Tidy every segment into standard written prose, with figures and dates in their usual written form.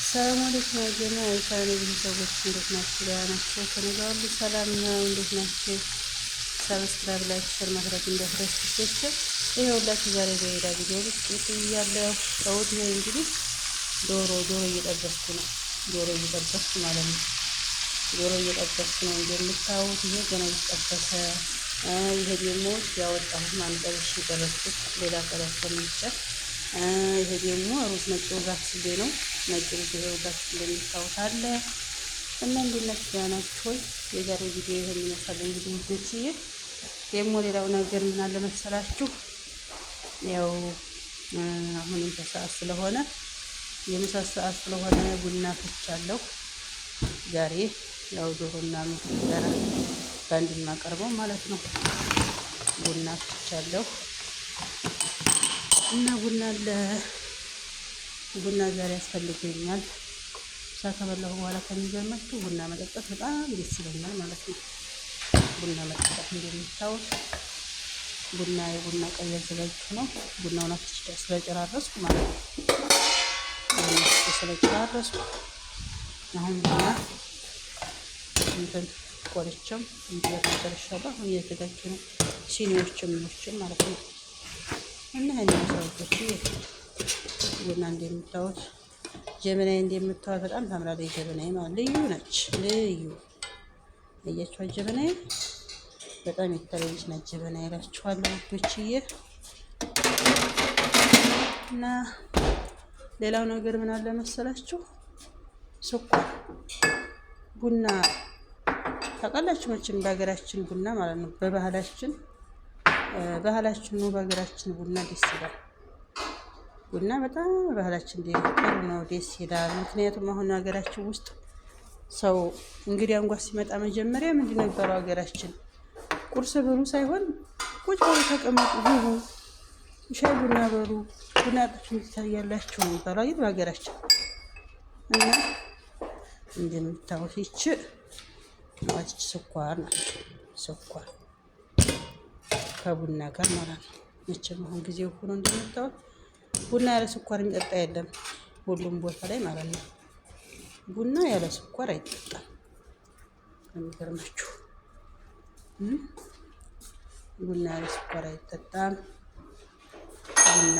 ሰላም አለይኩም ወገና አይታኔ ቤተሰቦች እንዴት ናችሁ? ደህና ናችሁ? ከኔ ጋር ሁሉ ሰላም ነው። እንዴት ናችሁ? ሰብስክራይብ፣ ላይክ፣ ሼር ማድረግ እንዳትረሱ። ይኸውላችሁ ዛሬ በሌላ ቪዲዮ ውስጥ ያለው ሰውት ይሄ እንግዲህ ዶሮ እየጠበስኩ ነው። ዶሮ እየጠበስኩ ማለት ነው። ዶሮ እየጠበስኩ ነው እንደምታዩት። ይሄ ገና እየጠበሰ ይሄ ደግሞ ያወጣሁት ማንጠብሽ የጨረስኩት ሌላ ቀለም ከሚጨር ይሄ ደግሞ ሩዝ ነጭ ሩዝ ነው። ነጭ ሩዝ ሩዝ እንደምታዩት አለ እና እንደነሱ ናቸው። የዛሬው ቪዲዮ ይሄን ይመስላል። እንግዲህ ውዶችዬ ደግሞ ሌላው ነገር ምን አለ መሰላችሁ? ያው አሁን ሰዓት ስለሆነ የምሳ ሰዓት ስለሆነ ቡና ፈጫለሁ። ዛሬ ያው ዶሮና ምግብ ጋር ባንድ ማቀርበው ማለት ነው። ቡና ፈጫለሁ እና ቡና ዛሬ ያስፈልገኛል። ምሳ ከበላሁ በኋላ ከሚገርማችሁ ቡና መጠጣት በጣም ደስ ይለኛል ማለት ነው። ቡና መጠጣት እንደምታዩት የቡና ቀይ ያዘጋጅኩ ነው። ቡናውን አፍስቼ ስለጨራረስኩ ማለት ነው። ስለጨራረስኩ አሁን ቡና እንትን ቆልቼም እንዲያፈጨርሻለሁ። አሁን እየተዘጋጀ ነው። ሲኒዎችም ማለት ነው። እና ሰዎች ቡና እንደምታዩት ጀበናዬ እንደምታዩት በጣም ታምራለች። ጀበናዬ ማለት ልዩ ነች። ልዩ እያችኋት ጀበናዬ በጣም የተለየች ነች። ጀበናዬ እላችኋለሁ ውዶችዬ። እና ሌላው ነገር ምን አለ መሰላችሁ? ስኳር ቡና ታውቃላችሁ መቼም በሀገራችን ቡና ማለት ነው። በባህላችን ነው። በሀገራችን ቡና ደስ ይላል። ቡና በጣም ባህላችን ጥሩ ነው፣ ደስ ይላል። ምክንያቱም አሁን ሀገራችን ውስጥ ሰው እንግዲህ አንጓ ሲመጣ መጀመሪያ ምንድን ነበረው ሀገራችን ቁርስ ብሉ ሳይሆን ቁጭ ብሎ ተቀመጡ፣ ግቡ፣ ሻይ ቡና በሉ፣ ቡና ጠጡ ይታያላችሁ ነው የሚባለው አይደል በሀገራችን። እና እንደምታውቁት ይቺ ስኳር ናት። ስኳር ከቡና ጋር ማለት ነው። መቼም አሁን ጊዜው ሆኖ እንደምታውቁት ቡና ያለ ስኳር የሚጠጣ የለም ሁሉም ቦታ ላይ ማለት ነው። ቡና ያለ ስኳር አይጠጣም። የሚገርማችሁ ቡና ያለ ስኳር አይጠጣም። ቡና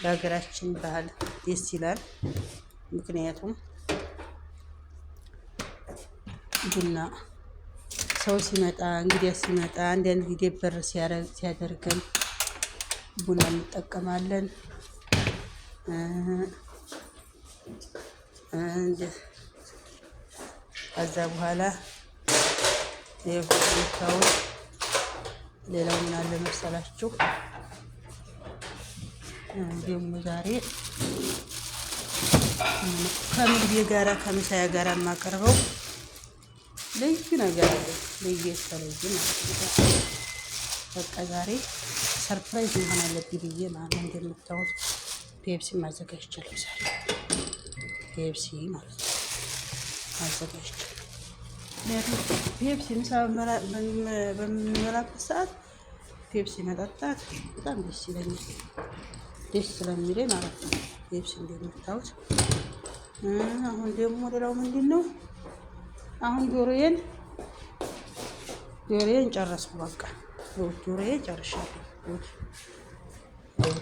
በሀገራችን ባህል ደስ ይላል። ምክንያቱም ቡና ሰው ሲመጣ እንግዲያ ሲመጣ አንዳንድ ጊዜ በር ሲያደርገን ቡና እንጠቀማለን። ከዛ በኋላ ይሄው ሌላው ምን አለ መሰላችሁ? ደግሞ ዛሬ ከምግቤ ጋራ ከምሳያ ጋራ የማቀርበው ልዩ ነገር አለ። ልዩ የተለየ ማለት ነው። በቃ ዛሬ ሰርፕራይዝ መሆን አለብኝ ብዬ ማለት ነው። እንደምታዩት ፔፕሲ ማዘጋጅቻለሁ። ዛሬ ፔፕሲ ማለት ነው ማዘጋጅቻለሁ። ፔፕሲ ምሳ በምበላበት ሰዓት ፔፕሲ መጠጣት በጣም ደስ ይለኛል። ደስ ስለሚለኝ ማለት ነው። ፔፕሲ እንደምታዩት። አሁን ደግሞ ሌላው ምንድን ነው? አሁን ዶሮዬን ጨረስኩ። በቃ ዶሮዬን ጨርሻለሁ።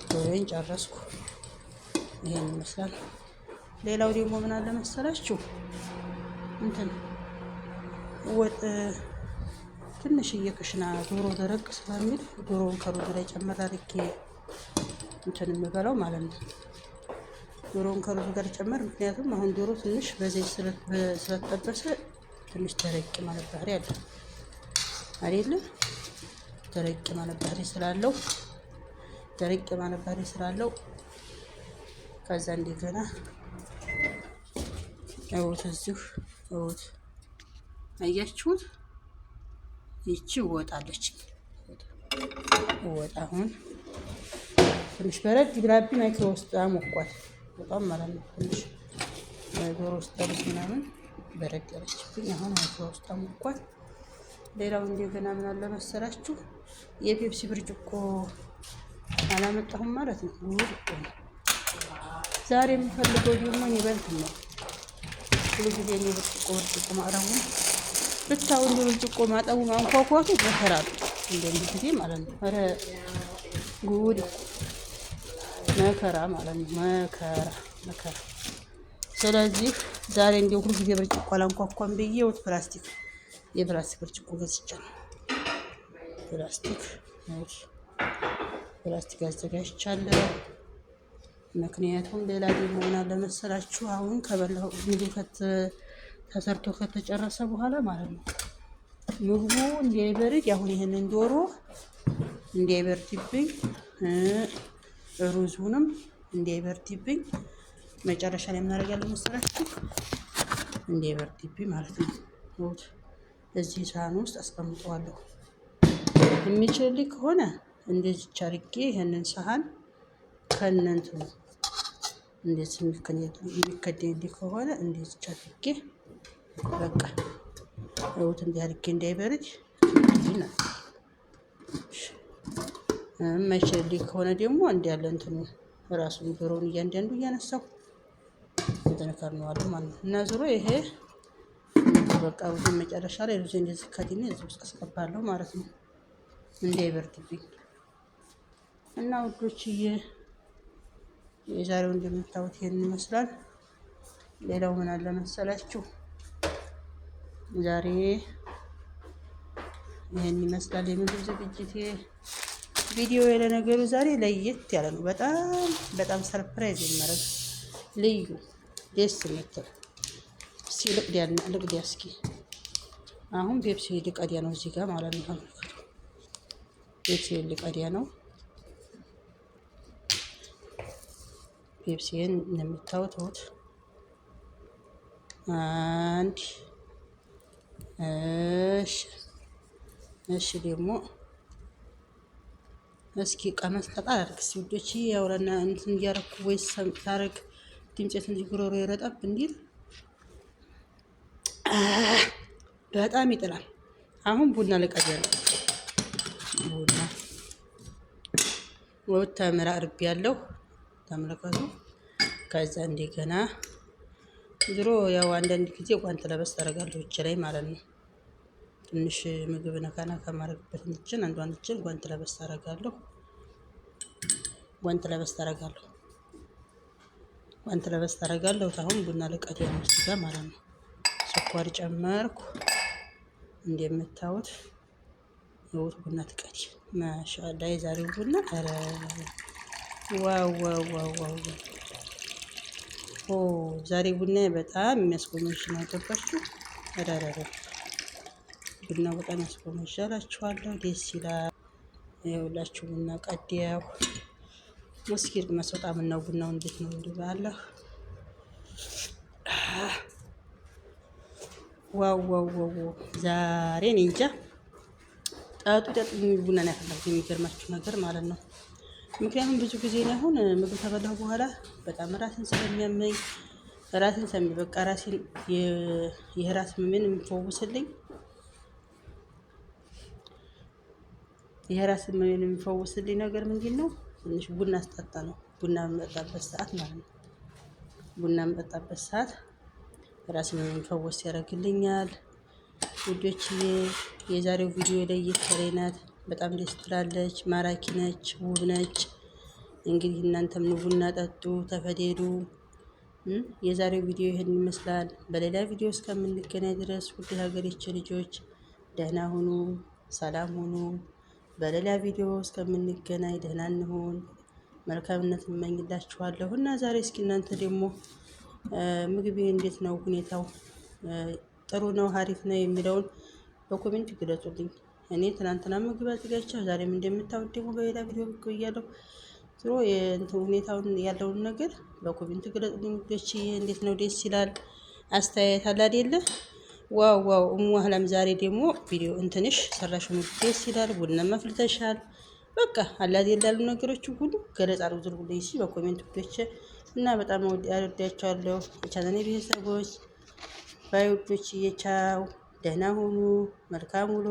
ዶሮዬን ጨረስኩ። ይሄን ይመስላል። ሌላው ደግሞ ምን አለ መሰላችሁ? ወጥ ትንሽዬ ክሽና ዶሮ ደረቅ ስለሚል ዶሮውን ከሩዝ ላይ ጨመር አድርጌ የምበላው ማለት ነው። ዶሮውን ከሩዝ ጋር ጨመር። ምክንያቱም አሁን ዶሮ ትንሽ በዘይት ስለተጠበሰ ትንሽ ደረቅ ማለት ባህሪ አለው አይደለም? ደረቅ ማለት ባህሪ ስላለው ከዛ እንደገና እውት አያችሁት? ይቺ ወጣለች። ወጣ አሁን ትንሽ በረድ ብላብኝ ማይክሮ ውስጥ አሞኳት በጣም ማለት ነው። ትንሽ ዶሮ ውስጥ ያለች ምናምን በረድ ያለችብኝ አሁን ማይክሮ ውስጥ አሞኳት። ሌላው እንደገና ምን አለ መሰላችሁ? የፔፕሲ ብርጭቆ አላመጣሁም ማለት ነው። ዛሬ የምፈልገው ደግሞ ይበልጥ ነው። ሁሉ ጊዜ እኔ ብርጭቆ ማቅረቡን ብታው እንደ ብርጭቆ ማጠቡን አንኳኳቱ መከራ ነው። እንደዚህ ጊዜ ማለት ነው። ኧረ ጉድ መከራ ማለት ነው። መከራ። ስለዚህ ዛሬ እንደ ሁሉ ጊዜ ብርጭቆ አላንኳኳም ብዬ የፕላስቲክ ብርጭቆ ገዝቼ ነው። ፕላስቲክ አዘጋጅቻለሁ። ምክንያቱም ሌላ ደግሞ ምን አለ መሰላችሁ አሁን ከበላሁ ምግብ ተሰርቶ ከተጨረሰ በኋላ ማለት ነው ምግቡ እንዳይበርድ አሁን ይሄንን ዶሮ እንዳይበርድብኝ ሩዙንም እንዳይበርድብኝ መጨረሻ ላይ ምን አደርጋለሁ መሰላችሁ እንዳይበርድብኝ ማለት ነው እዚህ ሳህን ውስጥ አስቀምጠዋለሁ። የሚችልልኝ ከሆነ እንደዚህ አድርጌ ይሄንን ሳህን ከነንቱ እንደዚህ የሚከደንልኝ ከሆነ እንደዚህ አድርጌ በቃ እንዲህ አድርጌ እንዳይበርድ ይላል። የማይችልልኝ ከሆነ ደግሞ እንዳለ እንትኑ ራሱን ዶሮውን እያንዳንዱ እያነሳሁ እንተነካርነዋለሁ ማለት ነው። እና ዞሮ ይሄ በቃ ወደ መጨረሻ ላይ ሩዝ እንደዚህ ከድኜ እዚህ ውስጥ አስገባለሁ ማለት ነው እንዳይበርድብኝ። እና ውዶችዬ የዛሬው እንደምታዩት ይሄን ይመስላል። ሌላው ምን አለ መሰላችሁ ዛሬ ይሄን ይመስላል የምግብ ዝግጅቴ ቪዲዮ። ለነገሩ ዛሬ ለየት ያለ ነው። በጣም ሰርፕራይዝ የሚያደርግ ልዩ ደስ የምትል እስኪ ልቅዲያ እስኪ አሁን ፔፕሲ ልቀዲያ ነው እዚህ ጋር ማለት ነው። ፔፕሲ ልቀዲያ ነው። ፔፕሲን እንደምታዩት አንድ እሺ ደግሞ እስኪ ቀመስ ጠጣ አድርግ ሲውዶች ያውራና እንትን እያረኩ ወይስ ታረግ ድምጼት እንጂ ጉሮሮ ይረጣብ እንዲል በጣም ይጥላል። አሁን ቡና ልቀዲያ ነው። ቡና ወጥ ተምራ አርብ ያለው ተመለከቱ። ከዛ እንደገና ድሮ ያው አንዳንድ ጊዜ ጓንት ለበስ ታደርጋለሁ እጅ ላይ ማለት ነው። ትንሽ ምግብ ነካና ከማረግበት እንትን አንዷን እጅን ጓንት ለበስ ታደርጋለሁ። ጓንት ለበስ ታደርጋለሁ። አሁን ቡና ልቀዲያ ነው እዚህ ጋር ማለት ነው። ስኳር ጨመርኩ። እንደምታዩት የወጥ ቡና ትቀዲ ማሻአላ። የዛሬው ቡና ኧረ ዋው ዛሬ ቡና በጣም የሚያስጎመዥ ነው። ገባችሁ? አዳራራ ቡናው በጣም ያስጎመዣላችኋለሁ። ደስ ይላል። ይኸውላችሁ ቡና ቀዲያው እስኪ መስወጣ ምነው ቡናው እንዴት ነው እንዲባለህ ዋው ዛሬ እኔ እንጃ ጠጡ የሚል ቡና ነው ያፈላሁት። የሚገርማችሁ ነገር ማለት ነው። ምክንያቱም ብዙ ጊዜ ነው አሁን ምግብ ከበላሁ በኋላ በጣም ራሴን ስለሚያመኝ በቃ ራሴን የራስ ህመሜን የሚፈውስልኝ ነገር ምንድን ነው? ትንሽ ቡና አስጠጣ ነው። ቡና በምጠጣበት ሰዓት ማለት ነው። ቡና በምጠጣበት ሰዓት ራሴን የሚፈውስ ያደርግልኛል። ውዶችዬ የዛሬው ቪዲዮ ለየት ያለ ናት። በጣም ደስ ትላለች፣ ማራኪ ነች፣ ውብ ነች። እንግዲህ እናንተም ቡና ጠጡ፣ ተፈደዱ። የዛሬው ቪዲዮ ይሄን ይመስላል። በሌላ ቪዲዮ እስከምንገናኝ ድረስ ውድ ሀገሬች ልጆች ደህና ሁኑ፣ ሰላም ሁኑ። በሌላ ቪዲዮ እስከምንገናኝ ደህና እንሁን። መልካምነት እመኝላችኋለሁ። እና ዛሬ እስኪ እናንተ ደግሞ ምግብ እንዴት ነው ሁኔታው? ጥሩ ነው አሪፍ ነው የሚለውን በኮሜንት ግለጹልኝ። እኔ ትናንትና ምግብ አዘጋጅቻለሁ። ዛሬም እንደምታውቁት ደግሞ በሌላ ቪዲዮ ብቅ ብያለሁ። ዞሮ ሁኔታውን ያለውን ነገር በኮሜንት ግለጹልኝ። እንዴት ነው? ደስ ይላል። አስተያየት አለ አይደለ? ዋው እሙ አህላም ዛሬ ደግሞ ቪዲዮ እንትንሽ ሰራሽ ምግብ ደስ ይላል። ቡና መፍልተሻል። በቃ አለ አይደል ያሉ ነገሮችን ሁሉ ገለጻ አድርጉልኝ እሺ በኮሜንት ውዶቼ። እና በጣም አወዳቸዋለሁ የቻናሌ ቤተሰቦች። ባይ ውዶችዬ ቻው፣ ደህና ሁኑ፣ መልካም ውሎ።